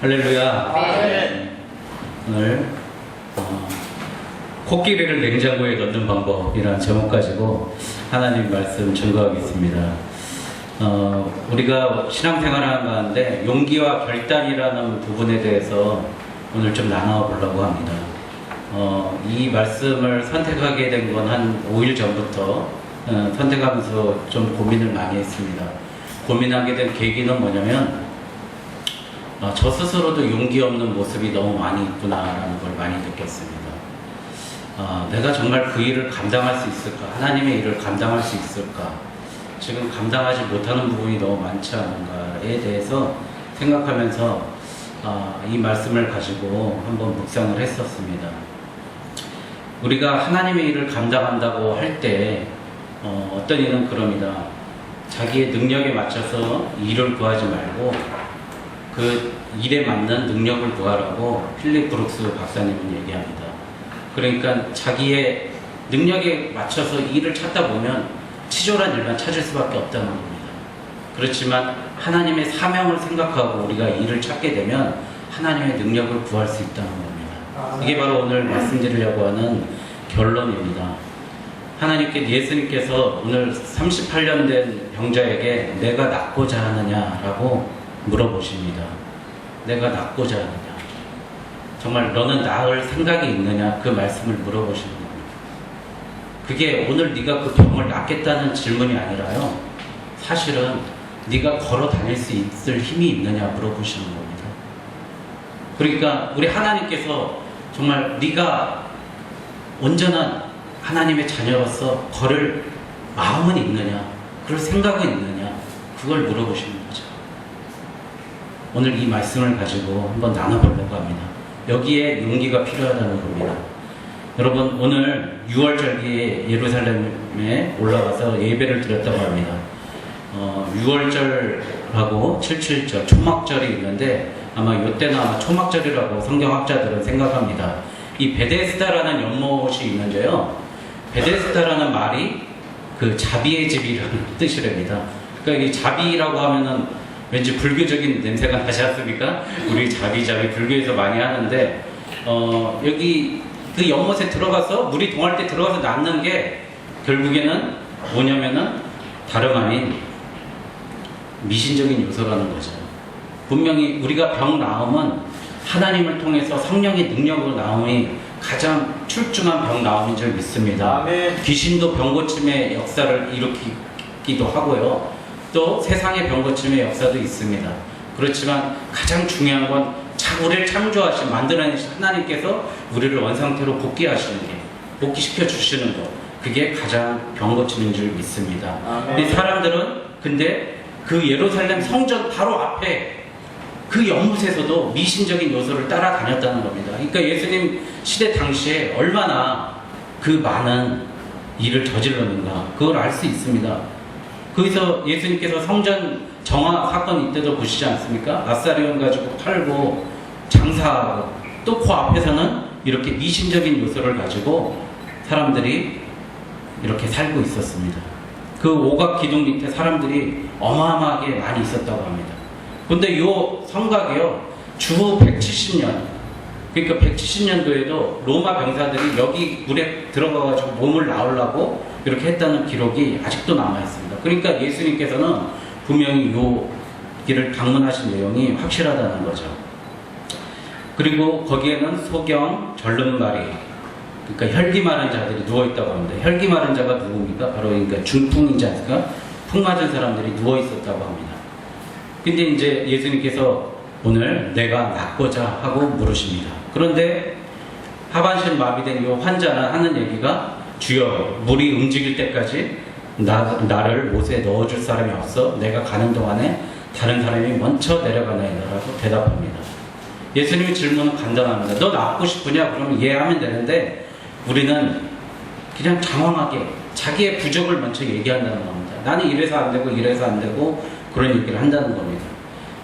할렐루야. 네. 오늘 코끼리를 냉장고에 넣는 방법이라는 제목 가지고 하나님 말씀 증거하겠습니다. 우리가 신앙생활하는 가운데 용기와 결단이라는 부분에 대해서 오늘 좀 나눠보려고 합니다. 이 말씀을 선택하게 된 건 한 5일 전부터 선택하면서 좀 고민을 많이 했습니다. 고민하게 된 계기는 뭐냐면 저 스스로도 용기 없는 모습이 너무 많이 있구나라는 걸 많이 느꼈습니다. 내가 정말 그 일을 감당할 수 있을까? 하나님의 일을 감당할 수 있을까? 지금 감당하지 못하는 부분이 너무 많지 않은가에 대해서 생각하면서 이 말씀을 가지고 한번 묵상을 했었습니다. 우리가 하나님의 일을 감당한다고 할 때 어떤 이는 그럽니다. 자기의 능력에 맞춰서 일을 구하지 말고 그 일에 맞는 능력을 구하라고 필립 브룩스 박사님은 얘기합니다. 그러니까 자기의 능력에 맞춰서 일을 찾다 보면 치졸한 일만 찾을 수밖에 없다는 겁니다. 그렇지만 하나님의 사명을 생각하고 우리가 일을 찾게 되면 하나님의 능력을 구할 수 있다는 겁니다. 이게 바로 오늘 말씀드리려고 하는 결론입니다. 예수님께서 오늘 38년 된 병자에게 내가 낫고자 하느냐라고 물어보십니다. 내가 낫고자 하느냐? 정말 너는 나을 생각이 있느냐? 그 말씀을 물어보시는 겁니다. 그게 오늘 네가 그 병을 낫겠다는 질문이 아니라요. 사실은 네가 걸어 다닐 수 있을 힘이 있느냐 물어보시는 겁니다. 그러니까 우리 하나님께서 정말 네가 온전한 하나님의 자녀로서 걸을 마음은 있느냐? 그럴 생각은 있느냐? 그걸 물어보시는 거죠. 오늘 이 말씀을 가지고 한번 나눠보려고 합니다. 여기에 용기가 필요하다는 겁니다. 여러분, 오늘 6월절기에 예루살렘에 올라가서 예배를 드렸다고 합니다. 6월절하고 77절, 초막절이 있는데 아마 이때는 아마 초막절이라고 성경학자들은 생각합니다. 이 베데스다라는 연못이 있는데요. 베데스다라는 말이 그 자비의 집이라는 뜻이랍니다. 그러니까 이 자비라고 하면은 왠지 불교적인 냄새가 나지 않습니까? 우리 자비 불교에서 많이 하는데 여기 그 연못에 들어가서 물이 동할 때 들어가서 낫는 게 결국에는 뭐냐면은 다름 아닌 미신적인 요소라는 거죠. 분명히 우리가 병 나음은 하나님을 통해서 성령의 능력으로 나음이 가장 출중한 병 나음인 줄 믿습니다. 아멘. 귀신도 병 고침의 역사를 일으키기도 하고요. 또 세상의 병 고침의 역사도 있습니다. 그렇지만 가장 중요한 건 우리를 창조하신 만들어내신 하나님께서 우리를 원상태로 복귀시켜 주시는 것, 그게 가장 병 고침인 줄 믿습니다. 이 사람들은 근데 그 예루살렘 성전 바로 앞에 그 연못에서도 미신적인 요소를 따라다녔다는 겁니다. 그러니까 예수님 시대 당시에 얼마나 그 많은 일을 저질렀는가 그걸 알 수 있습니다. 거기서 예수님께서 성전 정화 사건 이때도 보시지 않습니까? 나사리온 가지고 팔고 장사하고 또 그 앞에서는 이렇게 미신적인 요소를 가지고 사람들이 이렇게 살고 있었습니다. 그 오각 기둥 밑에 사람들이 어마어마하게 많이 있었다고 합니다. 근데 이 성곽이요, 주후 170년, 그러니까 170년도에도 로마 병사들이 여기 물에 들어가가지고 몸을 나오려고 이렇게 했다는 기록이 아직도 남아있습니다. 그러니까 예수님께서는 분명히 이 길을 방문하신 내용이 확실하다는 거죠. 그리고 거기에는 소경, 절름발이, 그러니까 혈기 마른 자들이 누워있다고 합니다. 혈기 마른 자가 누굽니까? 바로 그러니까 중풍이지 않습니까? 풍 맞은 사람들이 누워있었다고 합니다. 근데 이제 예수님께서 오늘 내가 낫고자 하고 물으십니다. 그런데 하반신 마비된 이 환자는 하는 얘기가 주여 물이 움직일 때까지 나를 못에 넣어줄 사람이 없어 내가 가는 동안에 다른 사람이 먼저 내려가나이다라고 대답합니다. 예수님의 질문은 간단합니다. 너 낫고 싶으냐? 그러면 예 하면 되는데 우리는 그냥 장황하게 자기의 부족을 먼저 얘기한다는 겁니다. 나는 이래서 안 되고 이래서 안 되고 그런 얘기를 한다는 겁니다.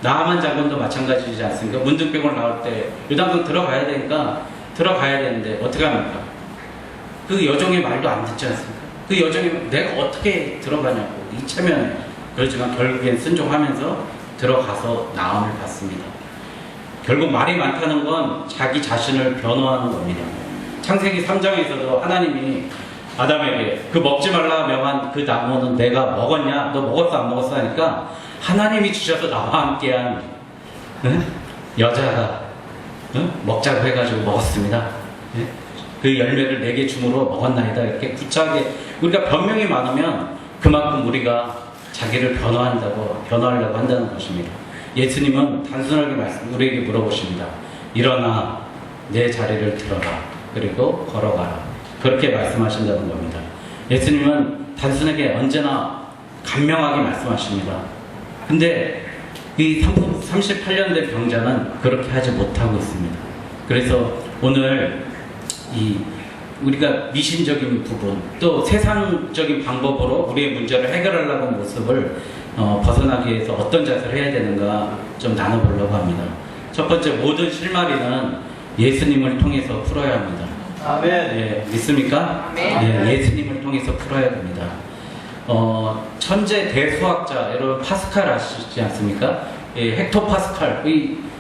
나만 작은도 마찬가지지 않습니까? 문둥병을 나올 때 요단강 들어가야 되니까 들어가야 되는데 어떻게 합니까? 그 여종의 말도 안 듣지 않습니까? 그 여종이 내가 어떻게 들어가냐고 이체면에 그렇지만 결국엔 순종하면서 들어가서 나음을 받습니다. 결국 말이 많다는 건 자기 자신을 변호하는 겁니다. 창세기 3장에서도 하나님이 아담에게 그 먹지 말라 명한 그 나무는 내가 먹었냐? 너 먹었어 안 먹었어? 하니까 하나님이 주셔서 나와 함께한 여자가 먹자고 해가지고 먹었습니다. 그 열매를 내게 주므로 먹었나이다. 이렇게 구차하게 우리가 변명이 많으면 그만큼 우리가 자기를 변호하려고 한다는 것입니다. 예수님은 단순하게 우리에게 물어보십니다. 일어나 내 자리를 들어라. 그리고 걸어가라. 그렇게 말씀하신다는 겁니다. 예수님은 단순하게 언제나 간명하게 말씀하십니다. 근데 이 38년 된 병자는 그렇게 하지 못하고 있습니다. 그래서 오늘 우리가 미신적인 부분 또 세상적인 방법으로 우리의 문제를 해결하려고 하는 모습을 벗어나기 위해서 어떤 자세를 해야 되는가 좀 나눠보려고 합니다. 첫 번째, 모든 실마리는 예수님을 통해서 풀어야 합니다. 아멘. 예, 믿습니까? 아멘. 예, 예수님을 통해서 풀어야 됩니다. 천재 대수학자 여러분 파스칼 아시지 않습니까? 예, 헥토 파스칼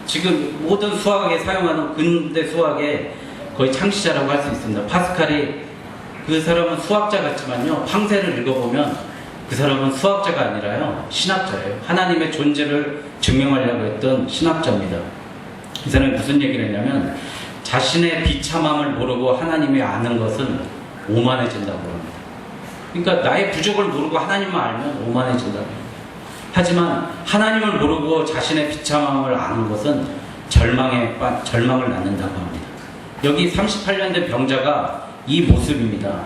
지금 모든 수학에 사용하는 근대 수학의 거의 창시자라고 할 수 있습니다. 파스칼이 그 사람은 수학자 같지만요 팡세를 읽어보면 그 사람은 수학자가 아니라요 신학자예요. 하나님의 존재를 증명하려고 했던 신학자입니다. 이 사람이 무슨 얘기를 했냐면 자신의 비참함을 모르고 하나님이 아는 것은 오만해진다고 합니다. 그러니까 나의 부족을 모르고 하나님만 알면 오만해진다고 합니다. 하지만 하나님을 모르고 자신의 비참함을 아는 것은 절망을 낳는다고 합니다. 여기 38년 된 병자가 이 모습입니다.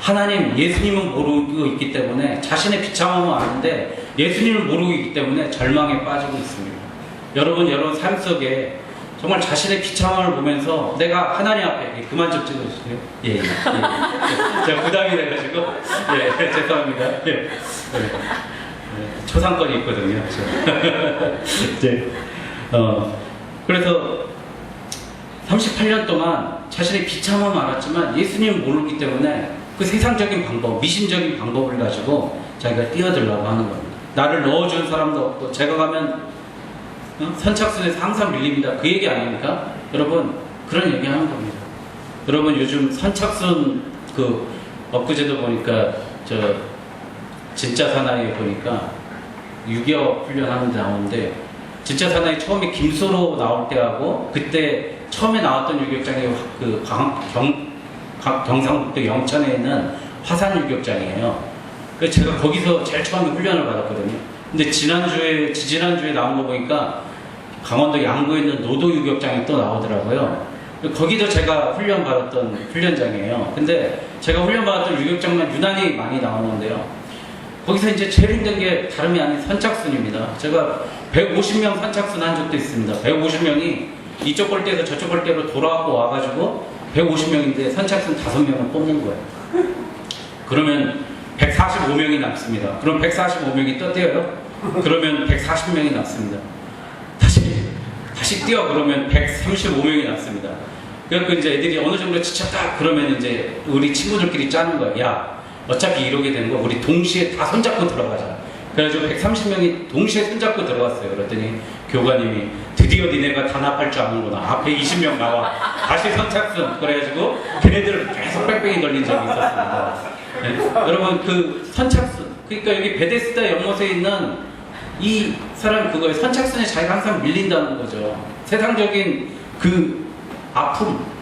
하나님, 예수님은 모르고 있기 때문에 자신의 비참함을 아는데 예수님을 모르고 있기 때문에 절망에 빠지고 있습니다. 여러분 삶 속에 정말 자신의 비참함을 보면서 내가 하나님 앞에 그만 좀 찍어주세요. 예. 제가 부담이 돼가지고 죄송합니다. 초상권이 있거든요. 그래서 38년 동안 자신의 비참함을 알았지만 예수님을 모르기 때문에 그 세상적인 방법, 미신적인 방법을 가지고 자기가 뛰어들려고 하는 겁니다. 나를 넣어준 사람도 없고 제가 가면 선착순에서 항상 밀립니다. 그 얘기 아닙니까? 여러분 그런 얘기 하는 겁니다. 여러분 요즘 선착순 엊그제도 보니까 진짜 사나이에 보니까 6.25 훈련하는 데 나오는데 진짜 사나이 처음에 김수로 나올 때하고 그때 처음에 나왔던 유격장이 경상북도 영천에 있는 화산 유격장이에요. 그래서 제가 거기서 제일 처음에 훈련을 받았거든요. 근데 지지난주에 나온 거 보니까 강원도 양구에 있는 노도 유격장이 또 나오더라고요. 거기도 제가 훈련 받았던 훈련장이에요. 근데 제가 훈련 받았던 유격장만 유난히 많이 나오는데요. 거기서 이제 제일 힘든 게 다름이 아닌 선착순입니다. 제가 150명 선착순 한 적도 있습니다. 150명이 이쪽 골대에서 저쪽 골대로 돌아가고 와가지고 150명인데 선착순 5명을 뽑는 거예요. 그러면 145명이 남습니다. 그럼 145명이 또 뛰어요? 그러면 140명이 남습니다. 다시 뛰어 그러면 135명이 남습니다. 그래서 이제 애들이 어느 정도 지쳤다 그러면 이제 우리 친구들끼리 짜는 거야. 야, 어차피 이러게 된 거 우리 동시에 다 손잡고 들어가자. 그래가지고 130명이 동시에 손잡고 들어갔어요. 그랬더니 교관님이 드디어 니네가 단합할 줄 아는구나. 앞에 20명 나와. 다시 선착순. 그래가지고 걔네들을 계속 뺑뺑이 돌린 적이 있었습니다. 네? 여러분 그 선착순. 그러니까 여기 베데스다 연못에 있는 이 사람 그거에 선착순에 자기가 항상 밀린다는 거죠. 세상적인 그 아픔.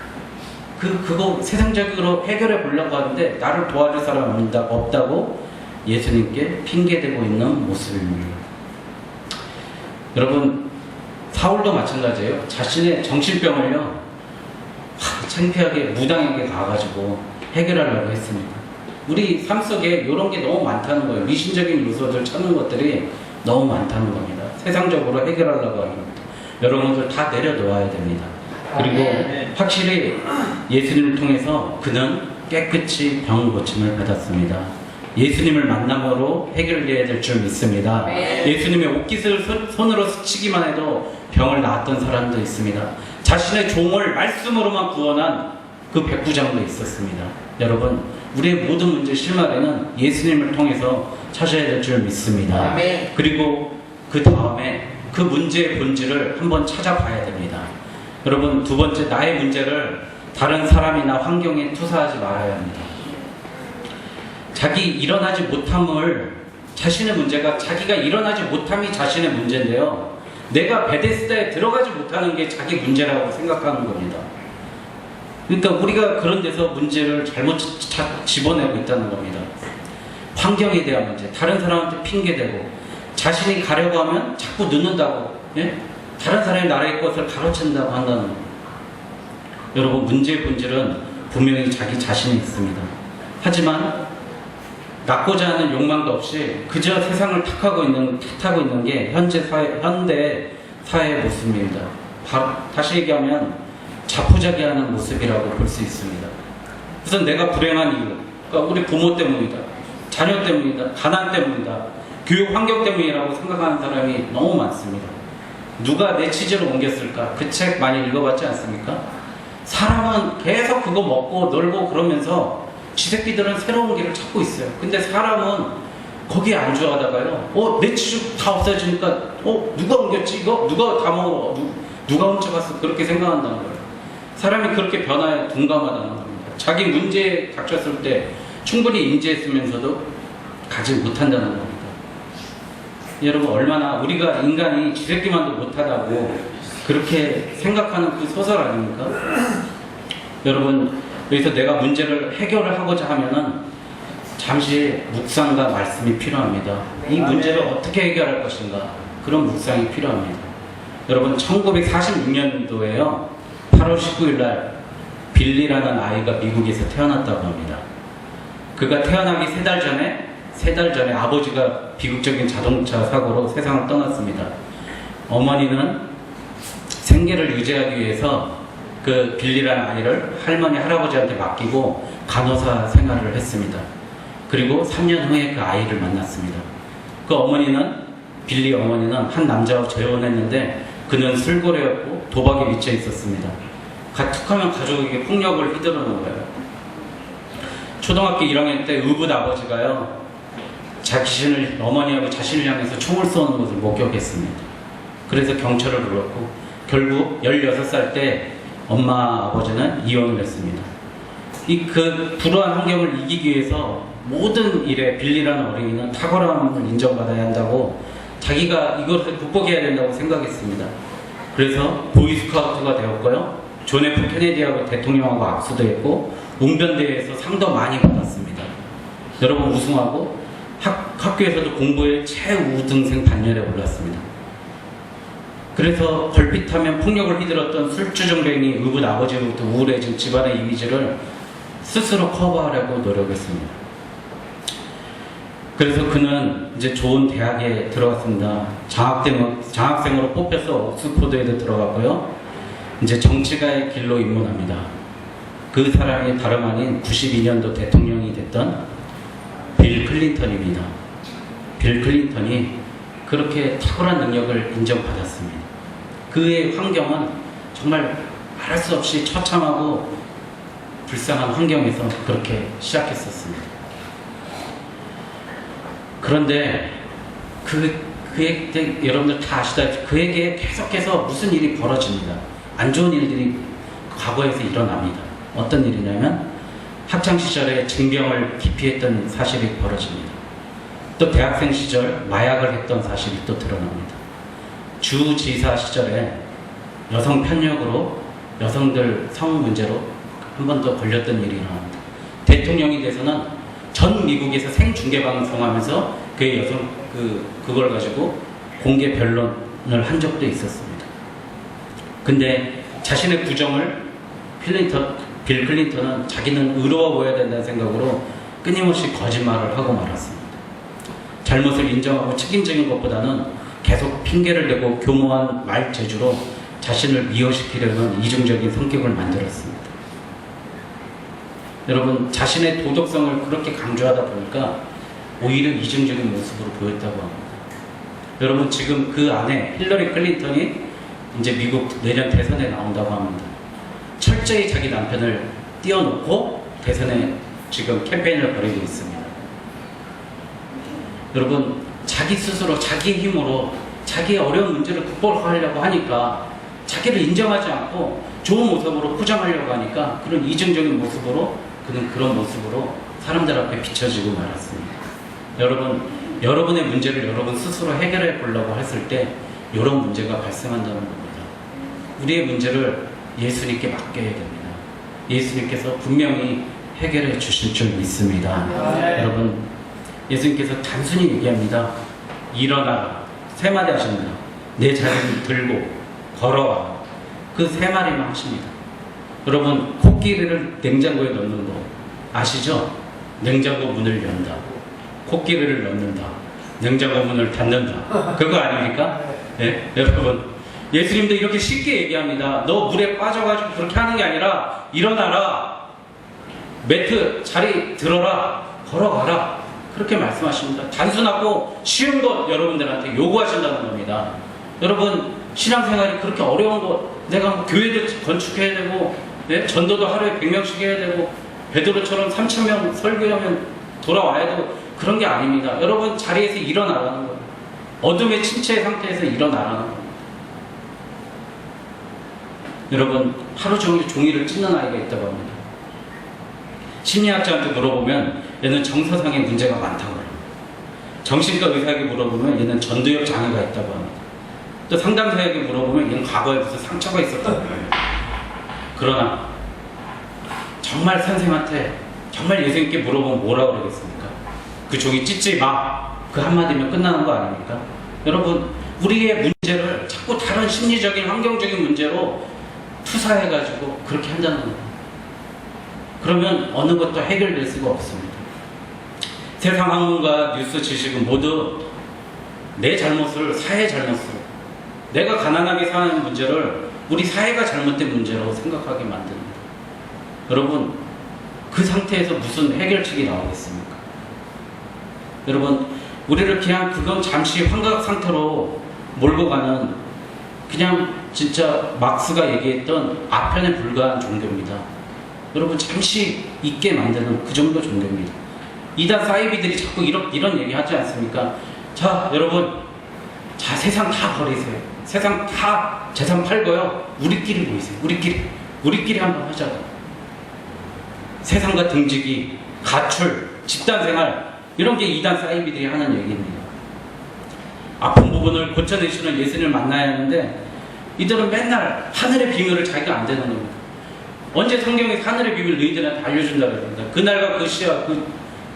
그거 세상적으로 해결해 보려고 하는데 나를 도와줄 사람 없다고 예수님께 핑계대고 있는 모습입니다. 여러분 사울도 마찬가지예요. 자신의 정신병을요 창피하게 무당에게 가가지고 해결하려고 했습니다. 우리 삶 속에 이런 게 너무 많다는 거예요. 미신적인 요소들 찾는 것들이 너무 많다는 겁니다. 세상적으로 해결하려고 하는 겁니다. 여러분들 다 내려놓아야 됩니다. 그리고 확실히 예수님을 통해서 그는 깨끗이 병 고침을 받았습니다. 예수님을 만남으로 해결돼야 될 줄 믿습니다. 예수님의 옷깃을 손으로 스치기만 해도 병을 나았던 사람도 있습니다. 자신의 종을 말씀으로만 구원한 그 백부장도 있었습니다. 여러분 우리의 모든 문제 실마리는 예수님을 통해서 찾아야 될 줄 믿습니다. 그리고 그 다음에 그 문제의 본질을 한번 찾아봐야 됩니다. 여러분, 두 번째, 나의 문제를 다른 사람이나 환경에 투사하지 말아야 합니다. 자기 일어나지 못함을, 자신의 문제가 자기가 일어나지 못함이 자신의 문제인데요. 내가 베데스다에 들어가지 못하는 게 자기 문제라고 생각하는 겁니다. 그러니까 우리가 그런 데서 문제를 잘못 집어내고 있다는 겁니다. 환경에 대한 문제, 다른 사람한테 핑계대고, 자신이 가려고 하면 자꾸 늦는다고, 예? 다른 사람이 나라의 것을 가로챈다고 한다는 겁니다. 여러분, 문제의 본질은 분명히 자기 자신에 있습니다. 하지만 낳고자 하는 욕망도 없이 그저 세상을 탓하고 있는 게 현대 사회의 모습입니다. 다시 얘기하면 자포자기하는 모습이라고 볼 수 있습니다. 우선 내가 불행한 이유, 그러니까 우리 부모 때문이다, 자녀 때문이다, 가난 때문이다, 교육 환경 때문이라고 생각하는 사람이 너무 많습니다. 누가 내 취지로 옮겼을까? 그 책 많이 읽어봤지 않습니까? 사람은 계속 그거 먹고 놀고 그러면서 쥐새끼들은 새로운 길을 찾고 있어요. 근데 사람은 거기에 안주하다가요, 내 취직 다 없어지니까, 누가 옮겼지? 이거? 누가 다 먹어? 누가 훔쳐갔어? 그렇게 생각한다는 거예요. 사람이 그렇게 변화에 둔감하다는 겁니다. 자기 문제에 닥쳤을 때 충분히 인지했으면서도 가지 못한다는 겁니다. 여러분, 얼마나 우리가 인간이 쥐새끼만도 못하다고 그렇게 생각하는 그 소설 아닙니까? 여러분, 여기서 내가 문제를 해결을 하고자 하면은 잠시 묵상과 말씀이 필요합니다. 이 문제를 어떻게 해결할 것인가, 그런 묵상이 필요합니다. 여러분, 1946년도에요 8월 19일 날 빌리라는 아이가 미국에서 태어났다고 합니다. 그가 태어나기 세 달 전에 아버지가 비극적인 자동차 사고로 세상을 떠났습니다. 어머니는 생계를 유지하기 위해서 그 빌리라는 아이를 할머니, 할아버지한테 맡기고 간호사 생활을 했습니다. 그리고 3년 후에 그 아이를 만났습니다. 그 빌리 어머니는 한 남자와 재혼했는데 그는 술고래였고 도박에 미쳐 있었습니다. 툭하면 가족에게 폭력을 휘두르는 거예요. 초등학교 1학년 때 의붓 아버지가요, 어머니하고 자신을 향해서 총을 쏘는 것을 목격했습니다. 그래서 경찰을 불렀고, 결국 16살 때 엄마 아버지는 이혼을 했습니다. 그 불우한 환경을 이기기 위해서 모든 일에 빌리라는 어린이는 탁월함을 인정받아야 한다고, 자기가 이것을 극복해야 된다고 생각했습니다. 그래서 보이스카우트가 되었고요, 존 F 케네디하고 대통령하고 악수도 했고, 웅변대회에서 상도 많이 받았습니다. 여러분, 우승하고 학교에서도 공부에 최우등생 반열에 올랐습니다. 그래서 걸핏하면 폭력을 휘둘렀던 술주정뱅이 의붓 아버지로부터 우울해진 집안의 이미지를 스스로 커버하려고 노력했습니다. 그래서 그는 이제 좋은 대학에 들어갔습니다. 장학생으로 뽑혀서 옥스포드에도 들어갔고요, 이제 정치가의 길로 입문합니다. 그 사람이 다름 아닌 92년도 대통령이 됐던 빌 클린턴입니다. 빌 클린턴이 그렇게 탁월한 능력을 인정받았습니다. 그의 환경은 정말 말할 수 없이 처참하고 불쌍한 환경에서 그렇게 시작했었습니다. 그런데 그에게, 여러분들 다 아시다시피 그에게 계속해서 무슨 일이 벌어집니다. 안 좋은 일들이 과거에서 일어납니다. 어떤 일이냐면 학창시절에 징병을 기피했던 사실이 벌어집니다. 또 대학생 시절 마약을 했던 사실이 또 드러납니다. 주지사 시절에 여성 편력으로 여성들 성 문제로 한 번 더 걸렸던 일이 일어납니다. 대통령이 돼서는 전 미국에서 생중계방송하면서 그의 그걸 가지고 공개 변론을 한 적도 있었습니다. 근데 자신의 부정을 빌 클린턴은 자기는 의로워 보여야 된다는 생각으로 끊임없이 거짓말을 하고 말았습니다. 잘못을 인정하고 책임지는 것보다는 계속 핑계를 대고 교모한 말 재주로 자신을 미워시키려는 이중적인 성격을 만들었습니다. 여러분, 자신의 도덕성을 그렇게 강조하다 보니까 오히려 이중적인 모습으로 보였다고 합니다. 여러분, 지금 그 안에 힐러리 클린턴이 이제 미국 내년 대선에 나온다고 합니다. 철저히 자기 남편을 띄워놓고 대선에 지금 캠페인을 벌이고 있습니다. 여러분, 자기 스스로 자기 힘으로 자기의 어려운 문제를 극복하려고 하니까 자기를 인정하지 않고 좋은 모습으로 포장하려고 하니까 그런 이중적인 모습으로 그는 그런 모습으로 사람들 앞에 비춰지고 말았습니다. 여러분의 문제를 여러분 스스로 해결해 보려고 했을 때 이런 문제가 발생한다는 겁니다. 우리의 문제를 예수님께 맡겨야 됩니다. 예수님께서 분명히 해결해 주실 줄 믿습니다. 여러분, 예수님께서 단순히 얘기합니다. 일어나라. 세 마디 하십니다. 내 자리를 들고 걸어와. 그 세 마디만 하십니다. 여러분, 코끼리를 냉장고에 넣는 거 아시죠? 냉장고 문을 연다. 코끼리를 넣는다. 냉장고 문을 닫는다. 그거 아닙니까? 네? 여러분, 예수님도 이렇게 쉽게 얘기합니다. 너 물에 빠져가지고 그렇게 하는 게 아니라 일어나라. 매트 자리 들어라. 걸어가라. 그렇게 말씀하십니다. 단순하고 쉬운 것 여러분들한테 요구하신다는 겁니다. 여러분, 신앙생활이 그렇게 어려운 거, 내가 뭐 교회도 건축해야 되고, 네? 전도도 하루에 100명씩 해야 되고, 베드로처럼 3,000명 설교하면 돌아와야 되고, 그런 게 아닙니다. 여러분, 자리에서 일어나라는 거예요. 어둠의 침체 상태에서 일어나라는 거예요. 여러분, 하루 종일 종이를 찢는 아이가 있다고 합니다. 심리학자한테 물어보면 얘는 정서상의 문제가 많다고 합니다. 정신과 의사에게 물어보면 얘는 전두엽 장애가 있다고 합니다. 또 상담사에게 물어보면 얘는 과거에 무슨 상처가 있었다고 합니다. 그러나 정말 선생한테 정말 예수님께 물어보면 뭐라고 그러겠습니까? 그 종이 찢지 마. 그 한마디면 끝나는 거 아닙니까? 여러분, 우리의 문제를 자꾸 다른 심리적인 환경적인 문제로 투사해가지고 그렇게 한다는 거예요. 그러면 어느 것도 해결될 수가 없습니다. 세상 학문과 뉴스 지식은 모두 내 잘못을 사회의 잘못으로, 내가 가난하게 사는 문제를 우리 사회가 잘못된 문제라고 생각하게 만듭니다. 여러분, 그 상태에서 무슨 해결책이 나오겠습니까? 여러분, 우리를 그냥 그건 잠시 환각 상태로 몰고 가는 그냥 진짜 막스가 얘기했던 아편에 불과한 종교입니다. 여러분, 잠시 잊게 만드는 그 정도 종교입니다. 이단 사이비들이 자꾸 이런 얘기 하지 않습니까? 자, 여러분, 자, 세상 다 버리세요. 세상 다 재산 팔고요. 우리끼리 모이세요. 우리끼리 한번 하자고. 세상과 등지기, 가출, 집단생활, 이런 게 이단 사이비들이 하는 얘기입니다. 아픈 부분을 고쳐내시는 예수님을 만나야 하는데 이들은 맨날 하늘의 비밀을 자기가 안 되는 겁니다. 언제 성경에서 하늘의 비밀을 너희들한테 알려준다고 그럽니다. 그날과 그 시와 그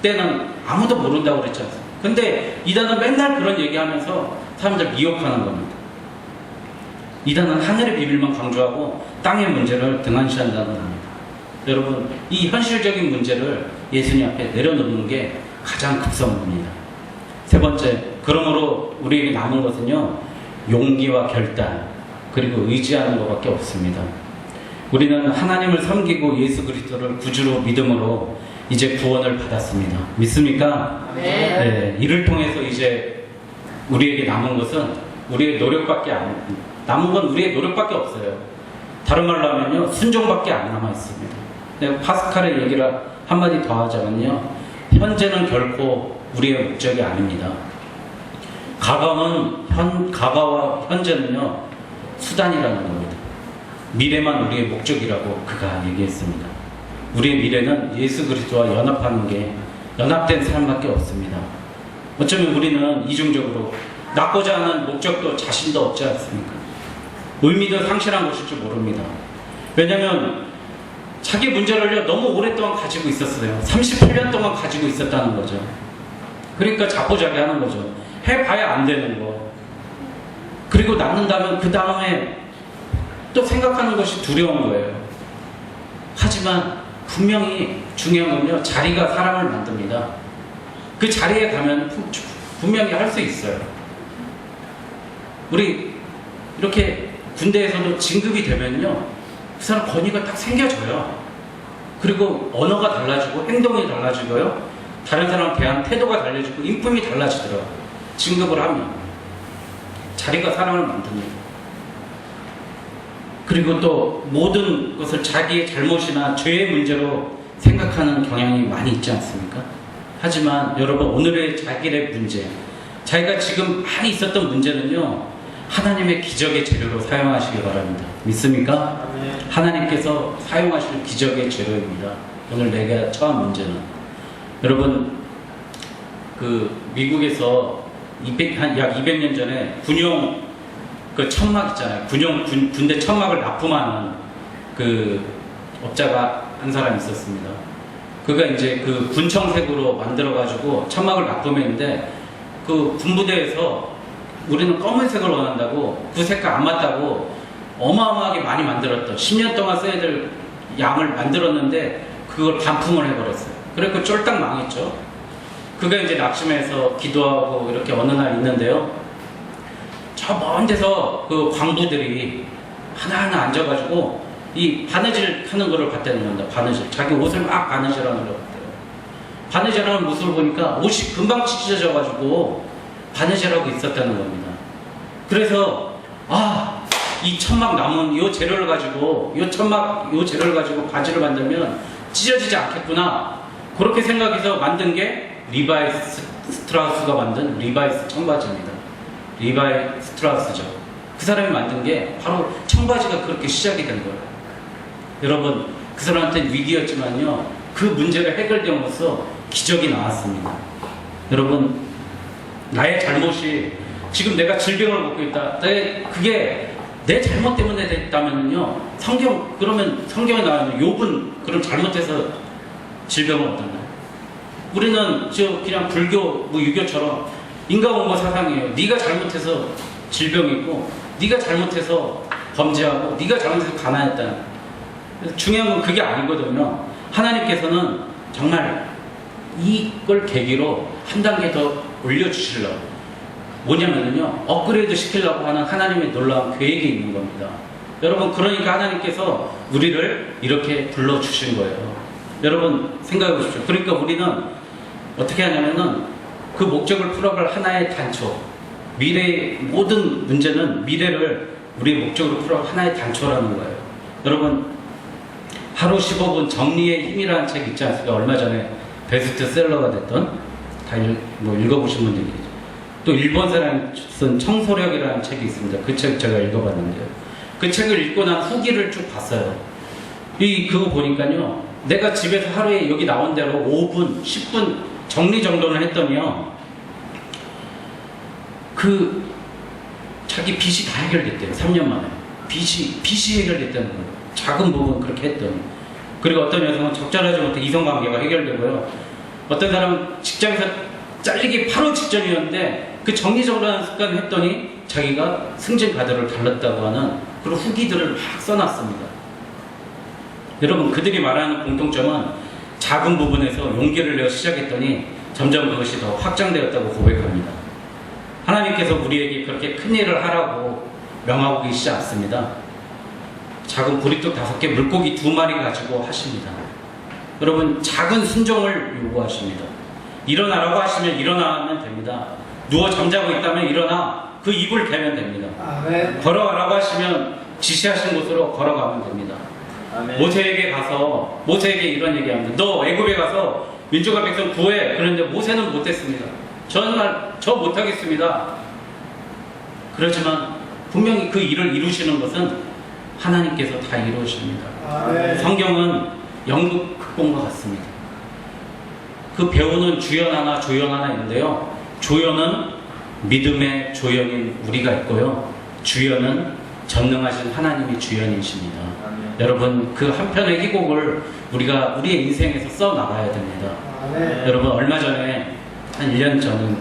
때는 아무도 모른다고 그랬지 않습니까? 근데 이단은 맨날 그런 얘기하면서 사람들 미혹하는 겁니다. 이단은 하늘의 비밀만 강조하고 땅의 문제를 등한시한다는 겁니다. 여러분, 이 현실적인 문제를 예수님 앞에 내려놓는 게 가장 급선무입니다. 세 번째, 그러므로 우리에게 남은 것은요, 용기와 결단, 그리고 의지하는 것밖에 없습니다. 우리는 하나님을 섬기고 예수 그리스도를 구주로 믿음으로 이제 구원을 받았습니다. 믿습니까? 네. 이를 통해서 이제 우리에게 남은 것은 우리의 노력밖에 남은 건 우리의 노력밖에 없어요. 다른 말로 하면요, 순종밖에 안 남아 있습니다. 파스칼의 얘기를 한마디 더 하자면요, 현재는 결코 우리의 목적이 아닙니다. 과거와 현재는요, 수단이라는 겁니다. 미래만 우리의 목적이라고 그가 얘기했습니다. 우리의 미래는 예수 그리스도와 연합하는 게, 연합된 삶밖에 없습니다. 어쩌면 우리는 이중적으로 낳고자 하는 목적도 자신도 없지 않습니까? 의미도 상실한 것일 줄 모릅니다. 왜냐하면 자기 문제를 너무 오랫동안 가지고 있었어요. 38년 동안 가지고 있었다는 거죠. 그러니까 자포자기하는 거죠. 해봐야 안 되는 거. 그리고 낳는다면 그 다음에 또 생각하는 것이 두려운 거예요. 하지만 분명히 중요한 건요, 자리가 사람을 만듭니다. 그 자리에 가면 분명히 할 수 있어요. 우리 이렇게 군대에서도 진급이 되면요, 그 사람 권위가 딱 생겨져요. 그리고 언어가 달라지고 행동이 달라지고요, 다른 사람 대한 태도가 달라지고 인품이 달라지더라고요. 진급을 하면 자리가 사람을 만듭니다. 그리고 또 모든 것을 자기의 잘못이나 죄의 문제로 생각하는 경향이 많이 있지 않습니까? 하지만 여러분, 오늘의 자기의 문제, 자기가 지금 많이 있었던 문제는요, 하나님의 기적의 재료로 사용하시기 바랍니다. 믿습니까? 하나님께서 사용하실 기적의 재료입니다. 오늘 내가 처한 문제는. 여러분, 미국에서 약 200년 전에 군용 천막 있잖아요. 군대 천막을 납품하는 업자가 한 사람이 있었습니다. 그가 이제 군청색으로 만들어가지고 천막을 납품했는데, 군부대에서 우리는 검은색을 원한다고, 그 색깔 안 맞다고 어마어마하게 많이 만들었던, 10년 동안 써야 될 양을 만들었는데 그걸 반품을 해버렸어요. 그래서 쫄딱 망했죠. 그가 이제 낙심해서 기도하고 이렇게 어느 날 있는데요, 저 먼 데서 광부들이 하나하나 앉아가지고 이 바느질 하는 거를 봤다는 겁니다. 바느질. 자기 옷을 막 바느질하는 걸 봤대요. 바느질하는 모습을 보니까 옷이 금방 찢어져가지고 바느질하고 있었다는 겁니다. 그래서 이 천막 남은 요 재료를 가지고 요 재료를 가지고 바지를 만들면 찢어지지 않겠구나, 그렇게 생각해서 만든 게 리바이 스트라우스가 만든 리바이 청바지입니다. 리바이 스트라우스죠. 그 사람이 만든 게 바로 청바지가 그렇게 시작이 된 거예요. 여러분, 그 사람한테는 위기였지만요, 그 문제가 해결됨으로써 기적이 나왔습니다. 여러분, 나의 잘못이, 지금 내가 질병을 먹고 있다, 그게 내 잘못 때문에 됐다면요, 그러면 성경에 나와있는 욥은 그럼 잘못해서 질병을 얻었나요? 우리는 그냥 불교, 유교처럼 인과응보 사상이에요. 네가 잘못해서 질병이 있고, 네가 잘못해서 범죄하고, 네가 잘못해서 가난했다는. 중요한 건 그게 아니거든요. 하나님께서는 정말 이걸 계기로 한 단계 더 올려주시려고, 뭐냐면요, 업그레이드 시키려고 하는 하나님의 놀라운 계획이 있는 겁니다. 여러분, 그러니까 하나님께서 우리를 이렇게 불러주신 거예요. 여러분, 생각해 보십시오. 그러니까 우리는 어떻게 하냐면은 그 목적을 풀어갈 하나의 단초, 미래의 모든 문제는 미래를 우리의 목적으로 풀어갈 하나의 단초라는 거예요. 여러분, 하루 15분 정리의 힘이라는 책 있지 않습니까? 얼마 전에 베스트셀러가 됐던, 읽어보신 분들이 계죠. 또 일본 사람이 쓴 청소력이라는 책이 있습니다. 그 책 제가 읽어봤는데요, 그 책을 읽고 난 후기를 쭉 봤어요. 그거 보니까요, 내가 집에서 하루에 여기 나온 대로 5분, 10분 정리정돈을 했더니요, 자기 빚이 다 해결됐대요. 3년 만에 빚이 해결됐다는 거예요. 작은 부분 그렇게 했더니. 그리고 어떤 여성은 적절하지 못해 이성관계가 해결되고요, 어떤 사람은 직장에서 잘리기 바로 직전이었는데 그 정리정돈하는 습관을 했더니 자기가 승진 가도를 달랐다고 하는 그런 후기들을 막 써놨습니다. 여러분, 그들이 말하는 공통점은 작은 부분에서 용기를 내어 시작했더니 점점 그것이 더 확장되었다고 고백합니다. 하나님께서 우리에게 그렇게 큰 일을 하라고 명하고 계시지 않습니다. 작은 보리떡 5개, 물고기 2마리 가지고 하십니다. 여러분, 작은 순종을 요구하십니다. 일어나라고 하시면 일어나면 됩니다. 누워 잠자고 있다면 일어나 그 입을 개면 됩니다. 아멘. 걸어가라고 하시면 지시하신 곳으로 걸어가면 됩니다. 아멘. 모세에게 이런 얘기합니다. 너 애굽에 가서 민족과 백성 구해. 그런데 모세는 못했습니다. 저 못하겠습니다. 그렇지만 분명히 그 일을 이루시는 것은 하나님께서 다 이루십니다. 아멘. 성경은 연극 극본과 같습니다. 그 배우는 주연 하나, 조연 하나 있는데요, 조연은 믿음의 조연인 우리가 있고요, 주연은 전능하신 하나님이 주연이십니다. 아멘. 여러분, 그 한 편의 희곡을 우리가 우리의 인생에서 써나가야 됩니다. 아멘. 여러분, 얼마 전에 한 1년 전인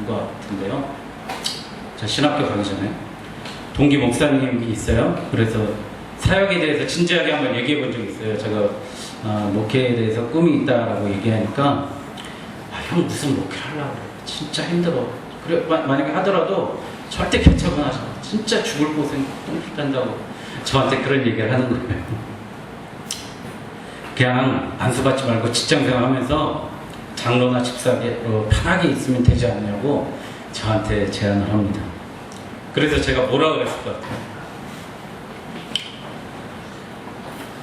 것 같은데요, 저 신학교 가기 전에 동기 목사님이 있어요. 그래서 사역에 대해서 진지하게 한번 얘기해 본 적이 있어요. 제가 목회에 대해서 꿈이 있다라고 얘기하니까, 형 무슨 목회를 하려고 그래, 진짜 힘들어. 그래, 만약에 하더라도 절대 개척은 하지 마. 진짜 죽을 고생 똥fit 한다고 저한테 그런 얘기를 하는 거예요. 그냥 안수받지 말고 직장생활 하면서 장로나 집사에게 편하게 있으면 되지 않냐고 저한테 제안을 합니다. 그래서 제가 뭐라 그랬을 것 같아요?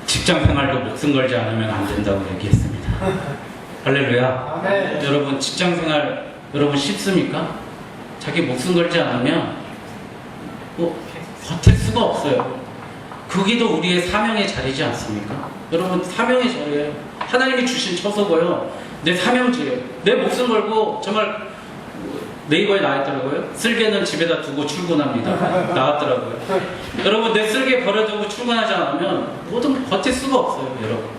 직장생활도 목숨 걸지 않으면 안 된다고 얘기했습니다. 할렐루야. 아멘. 여러분, 직장생활 여러분 쉽습니까? 자기 목숨 걸지 않으면 뭐 버틸 수가 없어요. 거기도 우리의 사명의 자리지 않습니까? 여러분, 사명의 자리예요. 하나님이 주신 처소고요. 내 사명지예요. 내 목숨 걸고, 정말 네이버에 나왔더라고요. 쓸개는 집에다 두고 출근합니다. 나왔더라고요. 여러분, 내 쓸개 버려두고 출근하지 않으면 뭐든 버틸 수가 없어요, 여러분.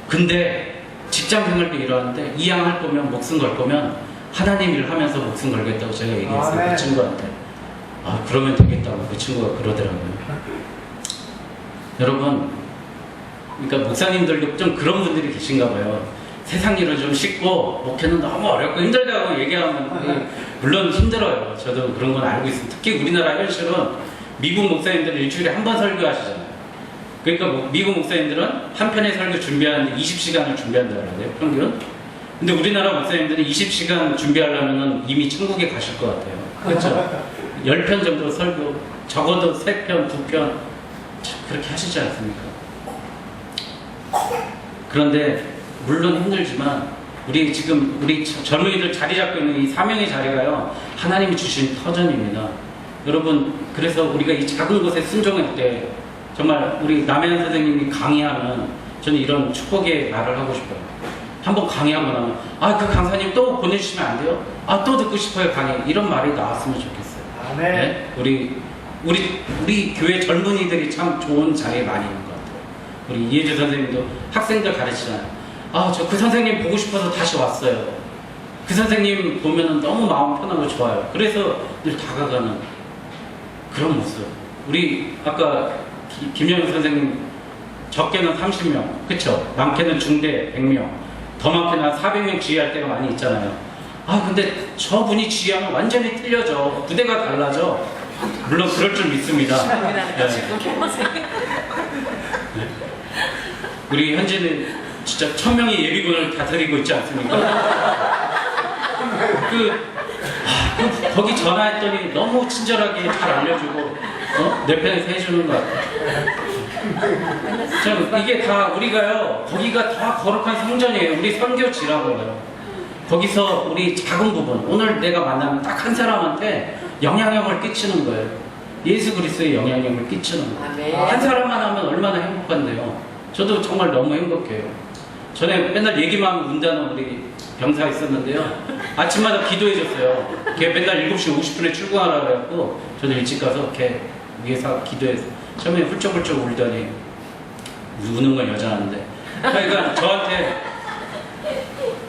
근데 직장 생활도 일하는데 이양할 거면, 목숨 걸 거면 하나님 일 하면서 목숨 걸겠다고 제가 얘기했어요. 그 친구한테. 아, 그러면 되겠다고 그 친구가 그러더라고요. 여러분, 그러니까 목사님들도 좀 그런 분들이 계신가 봐요. 세상 일은 좀 쉽고 목회는 너무 어렵고 힘들다고 얘기하면 물론 힘들어요. 저도 그런 건 알고 있습니다. 특히 우리나라 현실은 미국 목사님들은 일주일에 한 번 설교하시잖아요. 그러니까 미국 목사님들은 한 편의 설교 준비하는데 20시간을 준비한다고 그래요, 평균. 근데 우리나라 목사님들은 20시간 준비하려면 이미 천국에 가실 것 같아요. 그렇죠? 10편 정도 설교, 적어도 3편, 2편 그렇게 하시지 않습니까? 그런데 물론 힘들지만 우리 지금 우리 젊은이들 자리 잡고 있는 이 사명의 자리가요, 하나님이 주신 터전입니다. 여러분, 그래서 우리가 이 작은 곳에 순종할 때 정말 우리 남해안 선생님이 강의하면 저는 이런 축복의 말을 하고 싶어요. 한번 강의하고 나면 아, 그 강사님 또 보내주시면 안 돼요? 아, 또 듣고 싶어요, 강의. 이런 말이 나왔으면 좋겠어요. 네? 우리 교회 젊은이들이 참 좋은 자리에 많이 있는 것 같아요. 우리 이혜주 선생님도 학생들 가르치잖아요. 아, 저 그 선생님 보고 싶어서 다시 왔어요. 그 선생님 보면은 너무 마음 편하고 좋아요. 그래서 늘 다가가는 그런 모습. 우리 아까 김영희 선생님 적게는 30명, 그쵸? 많게는 중대 100명, 더 많게는 한 400명 지휘할 때가 많이 있잖아요. 아, 근데 저분이 지휘하면 완전히 틀려져. 부대가 달라져. 물론 그럴 줄 믿습니다. 네. 우리 현재는 진짜 1000명의 예비군을 다스리고 있지 않습니까? 거기 전화했더니 너무 친절하게 잘 알려주고 내 편에서 해주는 것 같아요. 참 이게 다 우리가요, 거기가 다 거룩한 성전이에요. 우리 선교지라고요. 거기서 우리 작은 부분, 오늘 내가 만나면 딱 한 사람한테 영향력을 끼치는 거예요. 예수 그리스도의 영향력을 끼치는 거예요. 한 사람만 하면 얼마나 행복한데요. 저도 정말 너무 행복해요. 전에 맨날 얘기만 하면 운다는 우리 병사가 있었는데요. 아침마다 기도해줬어요. 걔 맨날 7시 50분에 출근하라고 해갖고 저도 일찍 가서 걔 위에서 기도해서 처음에 훌쩍훌쩍 울더니 우는 건 여자인데, 그러니까 저한테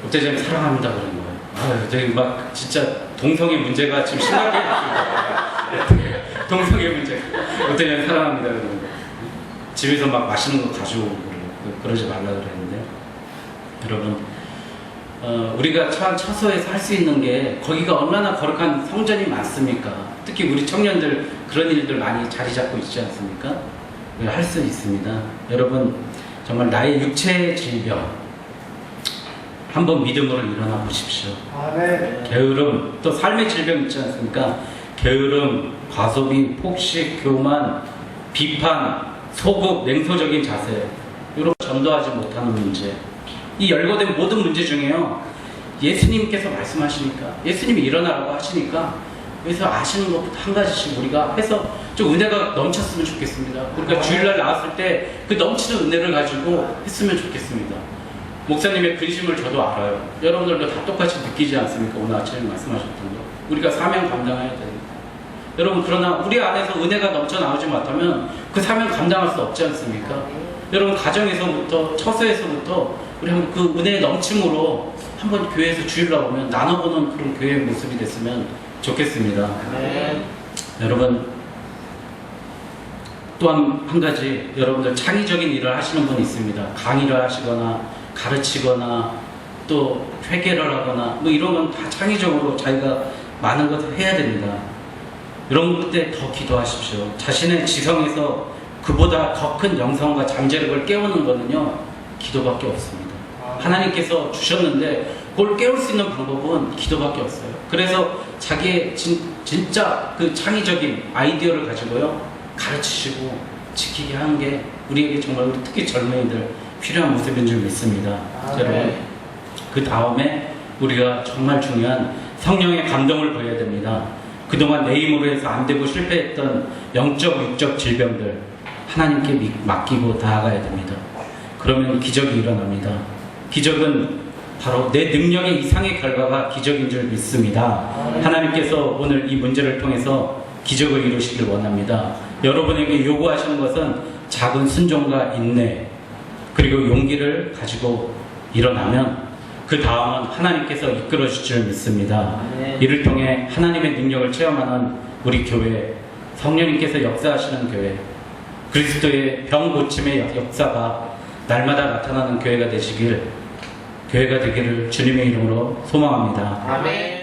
옥대장님 사랑합니다 그런 거예요. 아유, 저기 막 진짜 동성애 문제가 지금 심각해. 동성애 문제. 옥대장님 사랑합니다 그런 거. 집에서 막 맛있는 거 가져오고 그러지 말라 그랬는데, 여러분, 우리가 처소에서 할 수 있는 게 거기가 얼마나 거룩한 성전이 많습니까? 특히 우리 청년들 그런 일들 많이 자리 잡고 있지 않습니까? 할 수 있습니다. 여러분, 정말 나의 육체의 질병 한번 믿음으로 일어나 보십시오. 게으름, 또 삶의 질병 있지 않습니까? 게으름, 과소비, 폭식, 교만, 비판, 소극, 냉소적인 자세, 이런 전도하지 못하는 문제, 이 열거된 모든 문제 중에요, 예수님께서 말씀하시니까, 예수님이 일어나라고 하시니까 여기서 아시는 것부터 한 가지씩 우리가 해서 좀 은혜가 넘쳤으면 좋겠습니다. 그러니까 주일날 나왔을 때 그 넘치는 은혜를 가지고 했으면 좋겠습니다. 목사님의 근심을 저도 알아요. 여러분들도 다 똑같이 느끼지 않습니까? 오늘 아침에 말씀하셨던 거. 우리가 사명 감당해야 됩니다. 여러분, 그러나 우리 안에서 은혜가 넘쳐 나오지 못하면 그 사명 감당할 수 없지 않습니까? 여러분, 가정에서부터, 처소에서부터 우리 한번 그 은혜의 넘침으로 한번 교회에서 주일 나오면 나눠보는 그런 교회의 모습이 됐으면 좋겠습니다. 여러분, 또 한 가지, 여러분들 창의적인 일을 하시는 분이 있습니다. 강의를 하시거나 가르치거나 또 회계를 하거나 뭐 이런 건 다 창의적으로 자기가 많은 것을 해야 됩니다. 이런 그때 더 기도하십시오. 자신의 지성에서 그보다 더 큰 영성과 잠재력을 깨우는 것은요, 기도밖에 없습니다. 하나님께서 주셨는데 그걸 깨울 수 있는 방법은 기도밖에 없어요. 그래서 자기의 진짜 그 창의적인 아이디어를 가지고요, 가르치시고 지키게 하는 게 우리에게 정말, 우리 특히 젊은이들 필요한 모습인 줄 믿습니다. 여러분, 그 다음에 우리가 정말 중요한 성령의 감동을 보여야 됩니다. 그동안 내 힘으로 해서 안 되고 실패했던 영적, 육적 질병들 하나님께 맡기고 나아가야 됩니다. 그러면 기적이 일어납니다. 기적은 바로 내 능력의 이상의 결과가 기적인 줄 믿습니다. 하나님께서 오늘 이 문제를 통해서 기적을 이루시길 원합니다. 여러분에게 요구하시는 것은 작은 순종과 인내 그리고 용기를 가지고 일어나면 그 다음은 하나님께서 이끌어 주실 줄 믿습니다. 이를 통해 하나님의 능력을 체험하는 우리 교회, 성령님께서 역사하시는 교회, 그리스도의 병 고침의 역사가 날마다 나타나는 교회가 되기를 주님의 이름으로 소망합니다. 아멘.